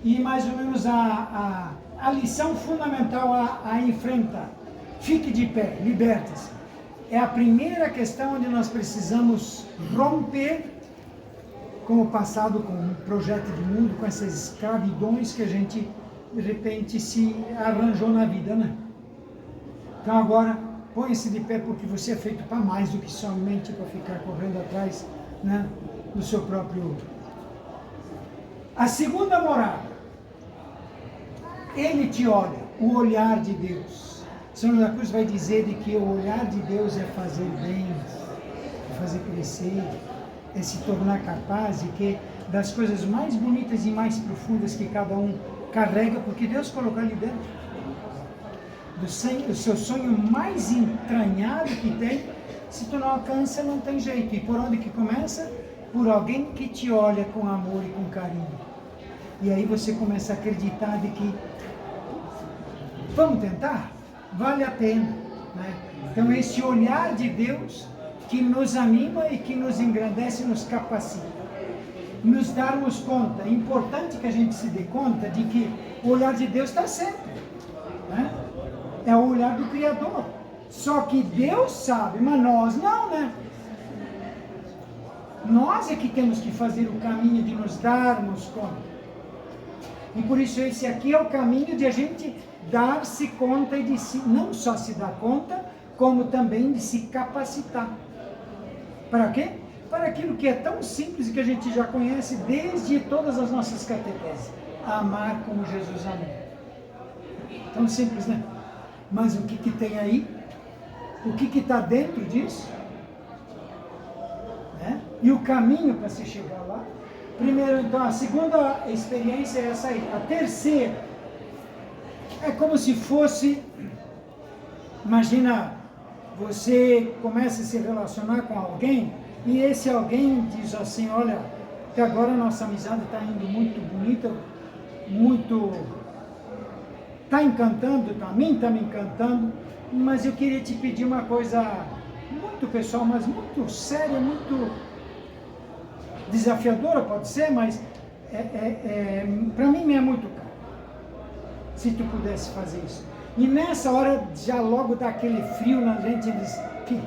e mais ou menos a lição fundamental a enfrentar. Fique de pé, liberte-se. É a primeira questão onde nós precisamos romper com o passado, com o projeto de mundo, com essas escravidões que a gente, de repente, se arranjou na vida, né? Então agora, põe-se de pé, porque você é feito para mais do que somente para ficar correndo atrás, né, do seu próprio... A segunda morada, ele te olha, o olhar de Deus. São José da Cruz vai dizer de que o olhar de Deus é fazer bem, é fazer crescer, é se tornar capaz de que das coisas mais bonitas e mais profundas que cada um carrega, porque Deus colocou ali dentro. Do seu sonho mais entranhado que tem, se tu não alcança, não tem jeito. E por onde que começa? Por alguém que te olha com amor e com carinho. E aí você começa a acreditar de que vamos tentar? Vale a pena, né? Então esse olhar de Deus que nos anima e que nos engrandece, nos capacita. Nos darmos conta, é importante que a gente se dê conta de que o olhar de Deus está sempre, né? É o olhar do Criador. Só que Deus sabe, mas nós não, né? Nós é que temos que fazer o caminho de nos darmos conta. E por isso esse aqui é o caminho de a gente dar-se conta e de não só se dar conta, como também de se capacitar. Para quê? Para aquilo que é tão simples e que a gente já conhece desde todas as nossas catequeses. Amar como Jesus amou. Tão simples, né? Mas o que tem aí? O que está dentro disso? Né? E o caminho para se chegar lá? Primeiro, então, a segunda experiência é essa aí. A terceira é como se fosse, imagina, você começa a se relacionar com alguém e esse alguém diz assim, olha, até agora a nossa amizade está indo muito bonita, muito, está encantando, para mim está me encantando, mas eu queria te pedir uma coisa muito pessoal, mas muito séria, muito desafiadora pode ser, mas para mim me é muito caro. Se tu pudesse fazer isso. E nessa hora já logo dá aquele frio na gente e diz, que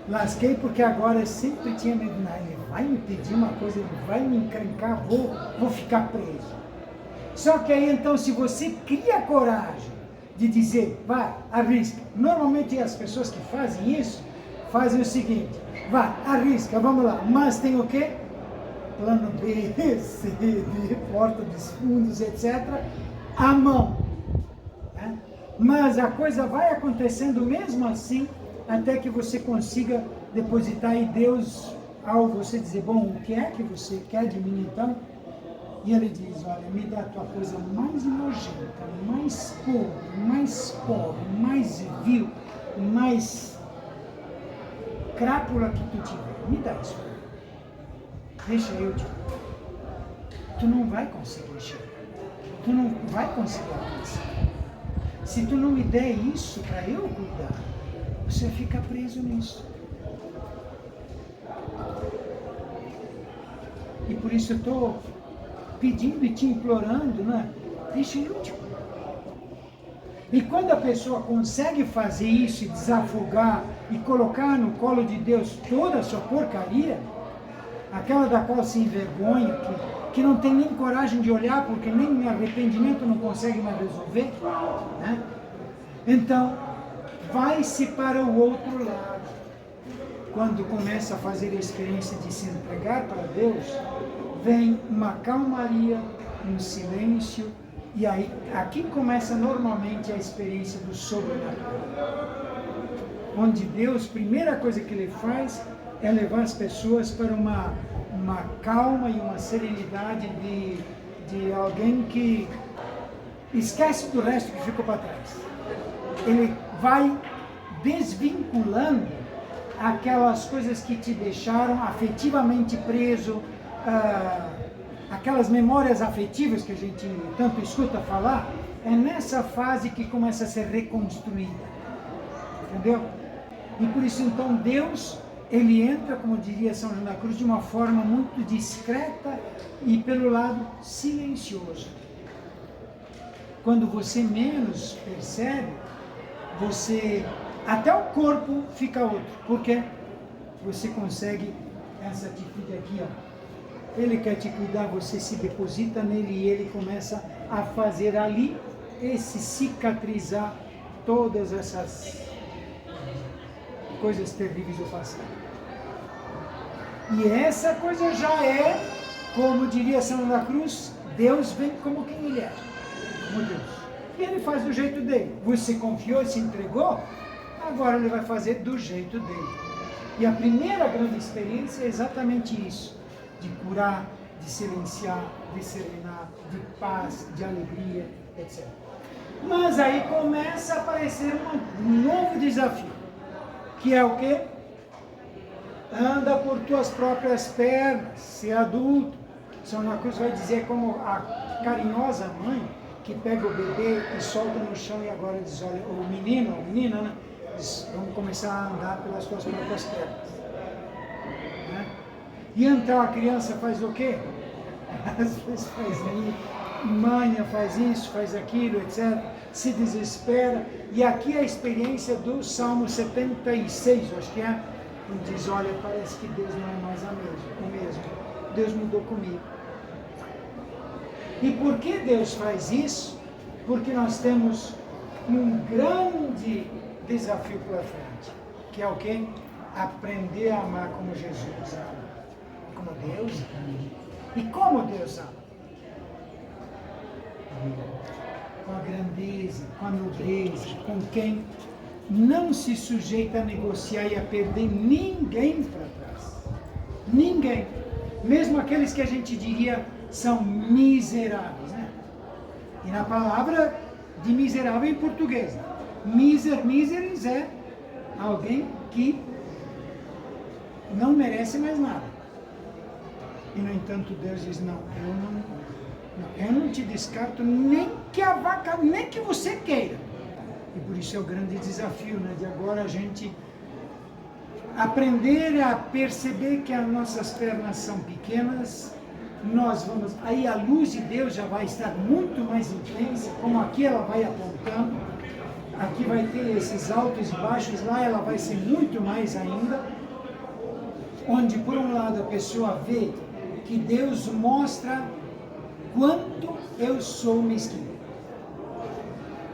lasquei porque agora eu sempre tinha medo, não, ele vai me pedir uma coisa, ele vai me encrencar, vou ficar preso. Só que aí então se você cria coragem de dizer, vai, arrisca. Normalmente as pessoas que fazem isso, fazem o seguinte, vai, arrisca, vamos lá, mas tem o quê? Plano B, C, D, porta dos fundos, etc. À mão. Né? Mas a coisa vai acontecendo mesmo assim, até que você consiga depositar em Deus, ao você dizer, bom, o que é que você quer de mim então? E ele diz, olha, me dá a tua coisa mais nojenta, mais pobre, mais vil, mais crápula que tu tiver. Me dá isso. Deixa eu te... Tu não vai conseguir chegar. Tu não vai conseguir alcançar. Se tu não me der isso para eu cuidar, você fica preso nisso. E por isso eu estou pedindo e te implorando, né? Deixa eu te cuidar. E quando a pessoa consegue fazer isso e desafogar e colocar no colo de Deus toda a sua porcaria, aquela da qual se envergonha, que não tem nem coragem de olhar, porque nem arrependimento não consegue mais resolver, né? Então, vai-se para o outro lado. Quando começa a fazer a experiência de se entregar para Deus, vem uma calmaria, um silêncio, e aí aqui começa normalmente a experiência do sobrenatural. Onde Deus, primeira coisa que Ele faz é levar as pessoas para uma calma e uma serenidade de alguém que esquece do resto que ficou para trás. Ele vai desvinculando aquelas coisas que te deixaram afetivamente preso, aquelas memórias afetivas que a gente tanto escuta falar, é nessa fase que começa a ser reconstruída. Entendeu? E por isso então Deus ele entra, como diria São João da Cruz, de uma forma muito discreta e pelo lado silencioso. Quando você menos percebe, até o corpo fica outro. Por quê? Você consegue essa atitude aqui, ó. Ele quer te cuidar, você se deposita nele e ele começa a fazer ali cicatrizar todas essas coisas terríveis do passado. E essa coisa já é, como diria São João da Cruz, Deus vem como quem ele é, como Deus. E ele faz do jeito dele. Você confiou e se entregou, agora ele vai fazer do jeito dele. E a primeira grande experiência é exatamente isso, de curar, de silenciar, de serenar, de paz, de alegria, etc. Mas aí começa a aparecer um novo desafio, que é o quê? Anda por tuas próprias pernas, ser adulto. São João da Cruz vai dizer como a carinhosa mãe que pega o bebê e solta no chão e agora diz, olha, o menino, a menina, né? Diz, vamos começar a andar pelas tuas próprias pernas. Né? E então a criança faz o quê? Às vezes faz manha, faz isso, faz aquilo, etc. Se desespera. E aqui é a experiência do Salmo 76, acho que é, onde diz, olha, parece que Deus não é mais o mesmo. Deus mudou comigo. E por que Deus faz isso? Porque nós temos um grande desafio pela frente, que é o quê? Aprender a amar como Jesus ama, como Deus ama. E como Deus ama? Com a grandeza, com a nobreza, com quem não se sujeita a negociar e a perder ninguém para trás. Ninguém. Mesmo aqueles que a gente diria são miseráveis, né? E na palavra de miserável em português, miseris é alguém que não merece mais nada. E no entanto Deus diz, não, eu não te descarto nem que a vaca, nem que você queira. E por isso é o grande desafio, né? De agora a gente aprender a perceber que as nossas pernas são pequenas, nós vamos, aí a luz de Deus já vai estar muito mais intensa, como aqui ela vai apontando, aqui vai ter esses altos e baixos, lá ela vai ser muito mais ainda, onde por um lado a pessoa vê que Deus mostra quanto eu sou mesquinho,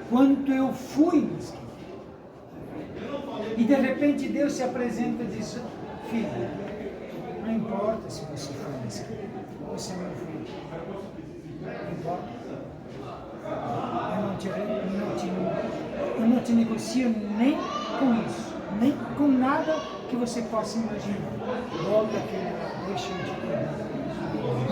quanto eu fui mesquinho. E de repente Deus se apresenta e diz, filho, não importa se você foi mesquinho, você é meu filho. Não importa. Eu não te negocio nem com isso, nem com nada que você possa imaginar. Volta aquele lá, deixa eu te cuidar.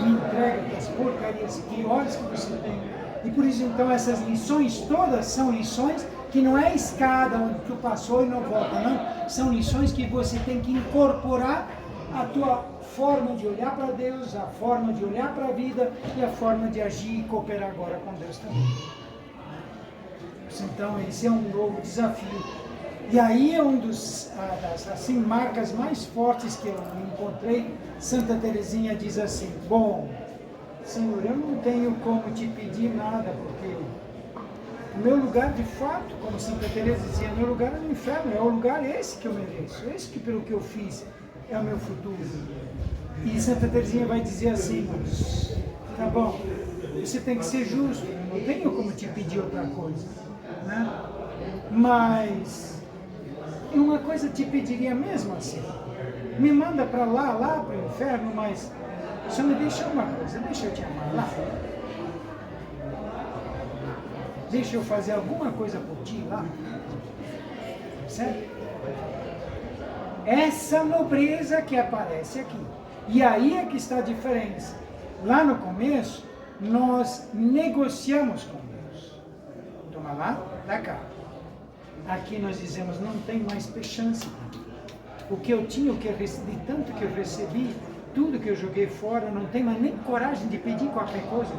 Me entrega as porcarias piores que você tem. E por isso então essas lições todas são lições que não é escada onde tu passou e não volta, não. São lições que você tem que incorporar a tua forma de olhar para Deus, a forma de olhar para a vida e a forma de agir e cooperar agora com Deus também. Então esse é um novo desafio. E aí é um das assim, marcas mais fortes que eu encontrei. Santa Teresinha diz assim, bom, Senhor, eu não tenho como te pedir nada, porque o meu lugar de fato, como Santa Teresa dizia, meu lugar é no inferno, é o lugar esse que eu mereço, esse que pelo que eu fiz é o meu futuro. E Santa Teresinha vai dizer assim, tá bom, você tem que ser justo, eu não tenho como te pedir outra coisa, né? Mas uma coisa te pediria mesmo assim, me manda para lá para o inferno, mas só me deixa uma coisa, deixa eu te amar lá. Deixa eu fazer alguma coisa por ti lá. Certo? Essa nobreza que aparece aqui. E aí é que está a diferença. Lá no começo, nós negociamos com Deus. Toma lá, dá cá. Aqui nós dizemos, não tem mais chance. O que eu tinha, de tanto que eu recebi, tudo que eu joguei fora, não tenho mais nem coragem de pedir qualquer coisa.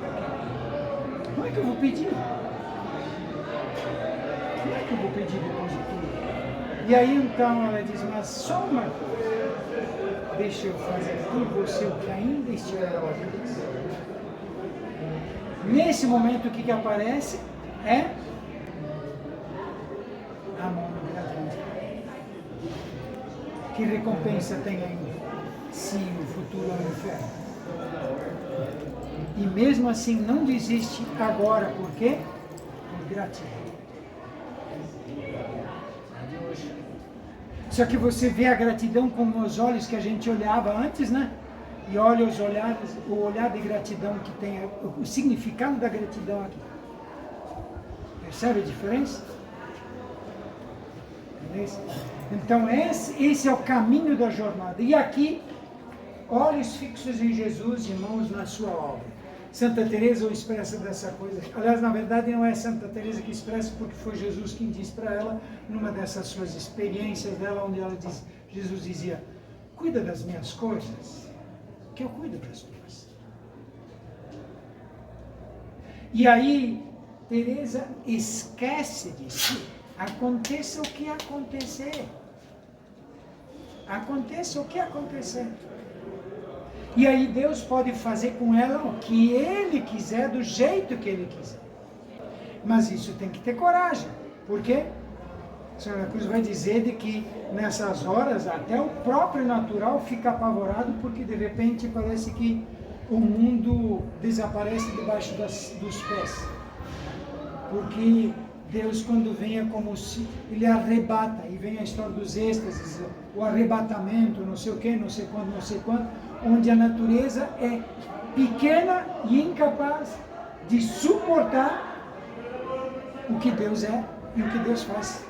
Como é que eu vou pedir? Como é que eu vou pedir depois de tudo? E aí então ela diz, mas só uma coisa, deixa eu fazer por você o que ainda estiver a ordem. Nesse momento o que aparece é a mão gratuita. Que recompensa tem ainda se o futuro é o inferno? E mesmo assim não desiste agora, por quê? Por gratidão. Só que você vê a gratidão com os olhos que a gente olhava antes, né? E olha os olhares, o olhar de gratidão que tem, o significado da gratidão aqui. Percebe a diferença? Então esse é o caminho da jornada. E aqui, olhos fixos em Jesus e mãos na sua obra. Santa Teresa o expressa dessa coisa. Aliás, na verdade, não é Santa Teresa que expressa, porque foi Jesus quem disse para ela, numa dessas suas experiências dela, onde ela diz, Jesus dizia, cuida das minhas coisas, que eu cuido das tuas. E aí, Teresa esquece de si. Aconteça o que acontecer. Aconteça o que acontecer. E aí Deus pode fazer com ela o que Ele quiser, do jeito que Ele quiser. Mas isso tem que ter coragem. Por quê? A Senhora Cruz vai dizer de que nessas horas até o próprio natural fica apavorado, porque de repente parece que o mundo desaparece debaixo dos pés. Porque Deus, quando vem, é como se Ele arrebata, e vem a história dos êxtases, o arrebatamento, não sei o que, não sei quando, onde a natureza é pequena e incapaz de suportar o que Deus é e o que Deus faz.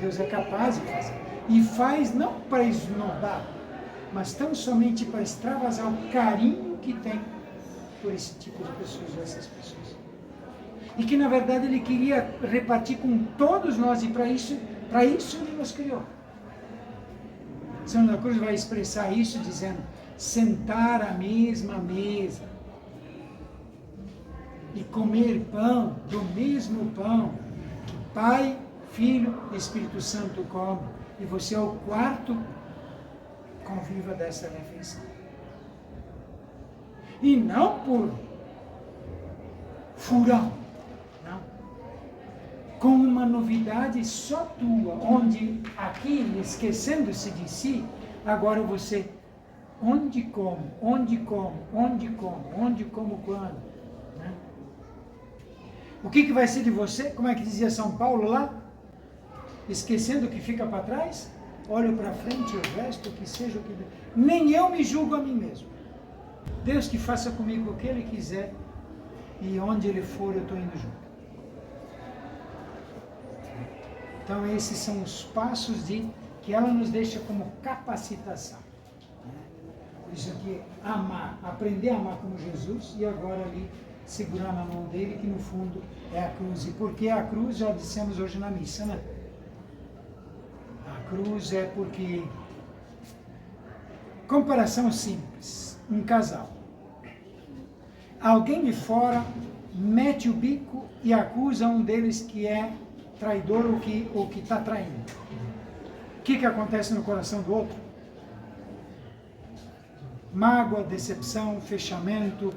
Deus é capaz de fazer. E faz não para esnobar, mas tão somente para extravasar o carinho que tem por esse tipo de pessoas, essas pessoas. E que na verdade Ele queria repartir com todos nós, e para isso Ele nos criou. São da Cruz vai expressar isso dizendo, sentar à mesma mesa e comer pão do mesmo pão que Pai, Filho e Espírito Santo comem, e você é o quarto conviva dessa refeição. E não por furão, não. Com uma novidade só tua, onde aqui, esquecendo-se de si, agora você, onde como, quando, né? O que vai ser de você? Como é que dizia São Paulo lá? Esquecendo o que fica para trás, olho para frente, o resto, que seja o que... Nem eu me julgo a mim mesmo. Deus que faça comigo o que Ele quiser, e onde Ele for eu estou indo junto. Então esses são os passos que ela nos deixa como capacitação. Por isso aqui, amar, aprender a amar como Jesus, e agora ali segurar na mão dele, que no fundo é a cruz. E por que a cruz? Já dissemos hoje na missa, né? A cruz é porque, comparação simples, um casal. Alguém de fora mete o bico e acusa um deles que é traidor ou que está traindo. O que acontece no coração do outro? Mágoa, decepção, fechamento,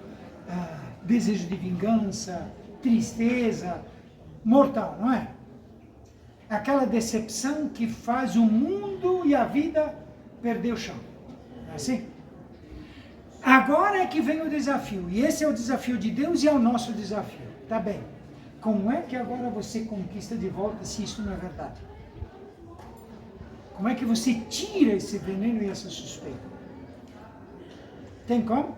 desejo de vingança, tristeza, mortal, não é? Aquela decepção que faz o mundo e a vida perder o chão. Não é assim? Agora é que vem o desafio, e esse é o desafio de Deus e é o nosso desafio. Tá bem, como é que agora você conquista de volta se isso não é verdade? Como é que você tira esse veneno e essa suspeita? Tem como?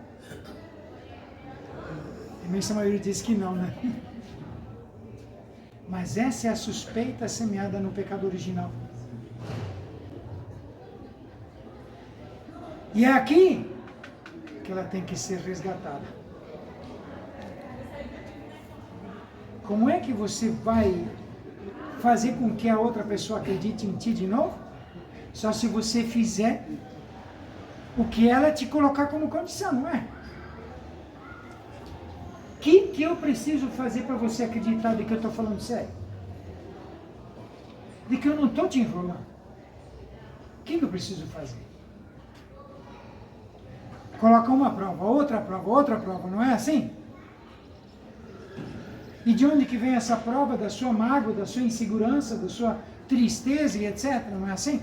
A imensa maioria diz que não, né? Mas essa é a suspeita semeada no pecado original. E é aqui que ela tem que ser resgatada. Como é que você vai fazer com que a outra pessoa acredite em ti de novo? Só se você fizer o que ela te colocar como condição, não é? O que eu preciso fazer para você acreditar de que eu estou falando sério? de que eu não estou te enrolando. O que eu preciso fazer? Coloca uma prova, outra prova, não é assim? E de onde que vem essa prova da sua mágoa, da sua insegurança, da sua tristeza e etc, não é assim?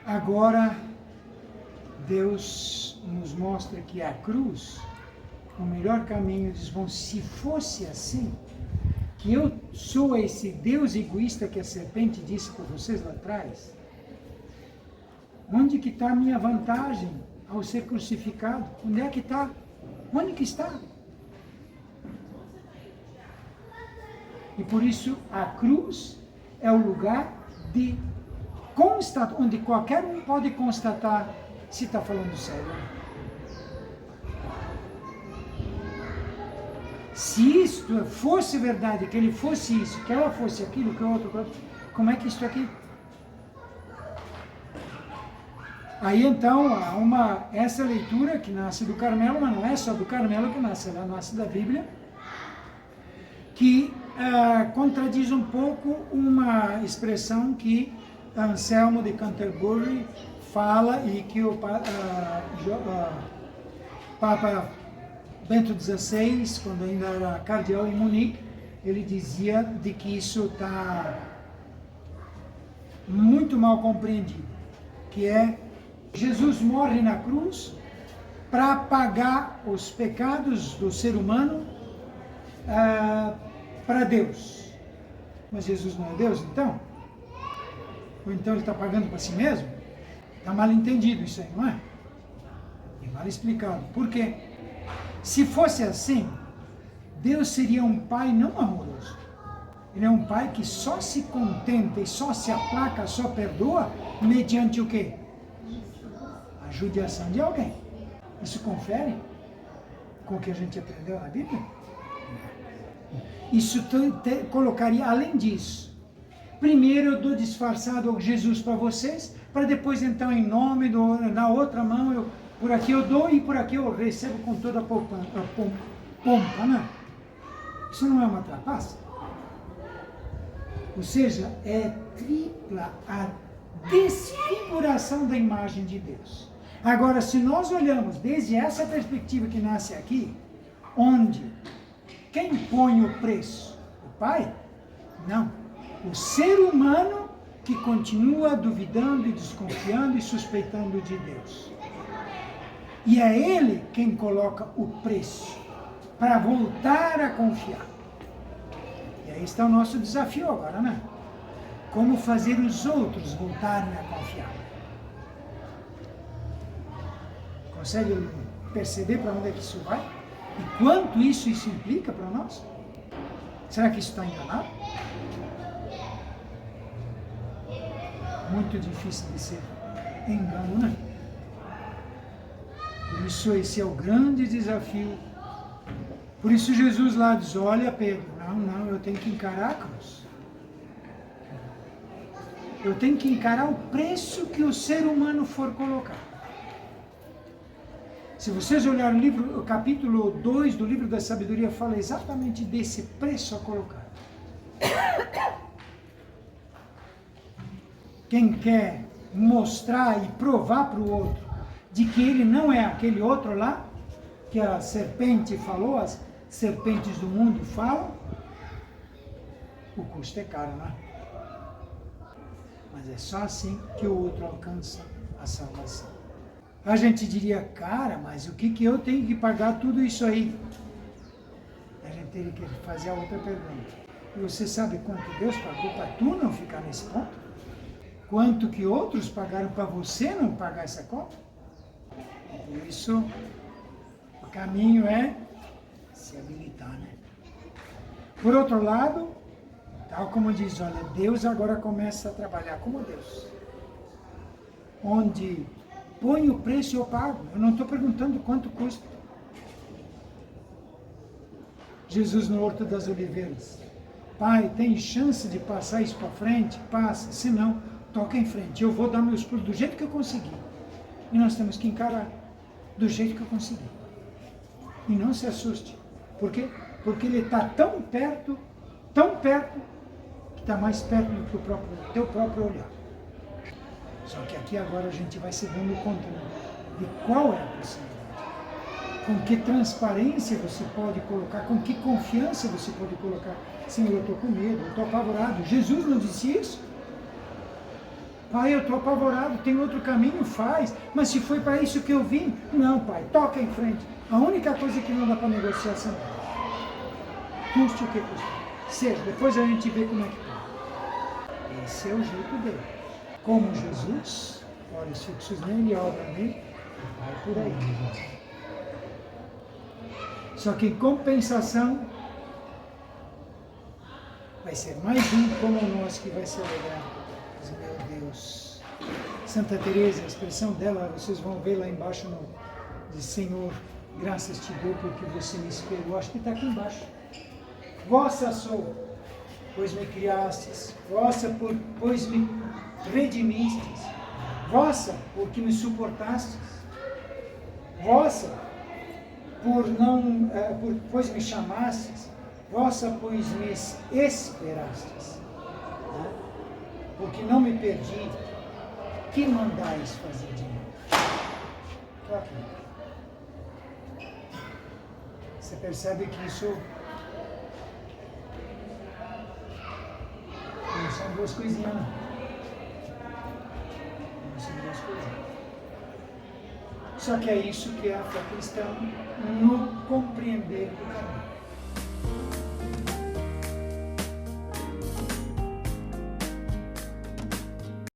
Agora, Deus nos mostra que a cruz, o melhor caminho, diz, bom, se fosse assim, que eu sou esse Deus egoísta que a serpente disse para vocês lá atrás, onde que está a minha vantagem ao ser crucificado? Onde é que está? Onde que está? E por isso a cruz é o lugar de constatar, onde qualquer um pode constatar se está falando sério. Se isto fosse verdade, que ele fosse isso, que ela fosse aquilo, que o outro, como é que isso aqui? Aí então há essa leitura que nasce do Carmelo, mas não é só do Carmelo que nasce, ela nasce da Bíblia, que contradiz um pouco uma expressão que Anselmo de Canterbury fala e que o Papa Bento XVI, quando ainda era cardeal em Munique, ele dizia de que isso está muito mal compreendido, que é Jesus morre na cruz para pagar os pecados do ser humano para Deus. Mas Jesus não é Deus, então? Ou então ele está pagando para si mesmo? Está mal entendido isso aí, não é? E mal explicado. Por quê? Se fosse assim, Deus seria um pai não amoroso. Ele é um pai que só se contenta e só se aplaca, só perdoa, mediante o quê? A judiação de alguém. Isso confere com o que a gente aprendeu na Bíblia? Isso colocaria, além disso, primeiro eu dou disfarçado né? para vocês, para depois então em nome, na outra mão, por aqui eu dou e por aqui eu recebo com toda a pompa, né? Isso não é uma trapaça? Ou seja, é tripla a desfiguração da imagem de Deus. Agora, se nós olhamos desde essa perspectiva que nasce aqui, onde quem põe o preço? O Pai? Não. O ser humano que continua duvidando e desconfiando e suspeitando de Deus. E é Ele quem coloca o preço para voltar a confiar. E aí está o nosso desafio agora, né? Como fazer os outros voltarem a confiar. Consegue perceber para onde é que isso vai? E quanto isso implica para nós? Será que isso está enganado? Muito difícil de ser engano, né? Por isso esse é o grande desafio. Por isso Jesus lá diz, olha Pedro, não, eu tenho que encarar a cruz. Eu tenho que encarar o preço que o ser humano for colocar. Se vocês olharem o capítulo 2 do livro da sabedoria, fala exatamente desse preço a colocar. Quem quer mostrar e provar para o outro de que ele não é aquele outro lá, que a serpente falou, as serpentes do mundo falam, o custo é caro, não é? Mas é só assim que o outro alcança a salvação. A gente diria, cara, mas o que eu tenho que pagar tudo isso aí? A gente teria que fazer a outra pergunta. E você sabe quanto Deus pagou para tu não ficar nesse ponto? Quanto que outros pagaram para você não pagar essa conta? Por isso, o caminho é se habilitar, né? Por outro lado, tal como diz, olha, Deus agora começa a trabalhar como Deus. Onde põe o preço e eu pago. Eu não estou perguntando quanto custa. Jesus no Horto das Oliveiras. Pai, tem chance de passar isso para frente? Passa. Se não, toca em frente. Eu vou dar meus pulos do jeito que eu conseguir. E nós temos que encarar do jeito que eu conseguir. E não se assuste. Por quê? Porque ele está tão perto, está mais perto do que o teu próprio olhar. Só que aqui agora a gente vai se dando conta de qual é a proximidade. Com que transparência você pode colocar, com que confiança você pode colocar. Senhor, eu estou com medo, eu estou apavorado. Jesus não disse isso? Pai, eu estou apavorado, tem outro caminho, faz. Mas se foi para isso que eu vim, não, Pai, toca em frente. A única coisa que não dá para negociar são custe o que custar. Seja, depois a gente vê como é que está. Esse é o jeito dele. Como Jesus, olhos fixos nele, obra nele, vai por aí. Só que em compensação, vai ser mais um como nós que vai se alegrar. Meu Deus. Santa Teresa, a expressão dela, vocês vão ver lá embaixo no diz, Senhor, graças te dou porque você me esperou. Acho que está aqui embaixo. Vossa sou, pois me criastes. Vossa, pois me redimistes. Vossa, porque me suportastes. Vossa, pois me chamastes. Vossa, pois me esperastes. Porque não me perdi, que mandais fazer de mim? Estou aqui. Você percebe que isso não são duas coisinhas, não. Não são duas coisinhas. Só que é isso que é a fé cristã, no compreender do caminho.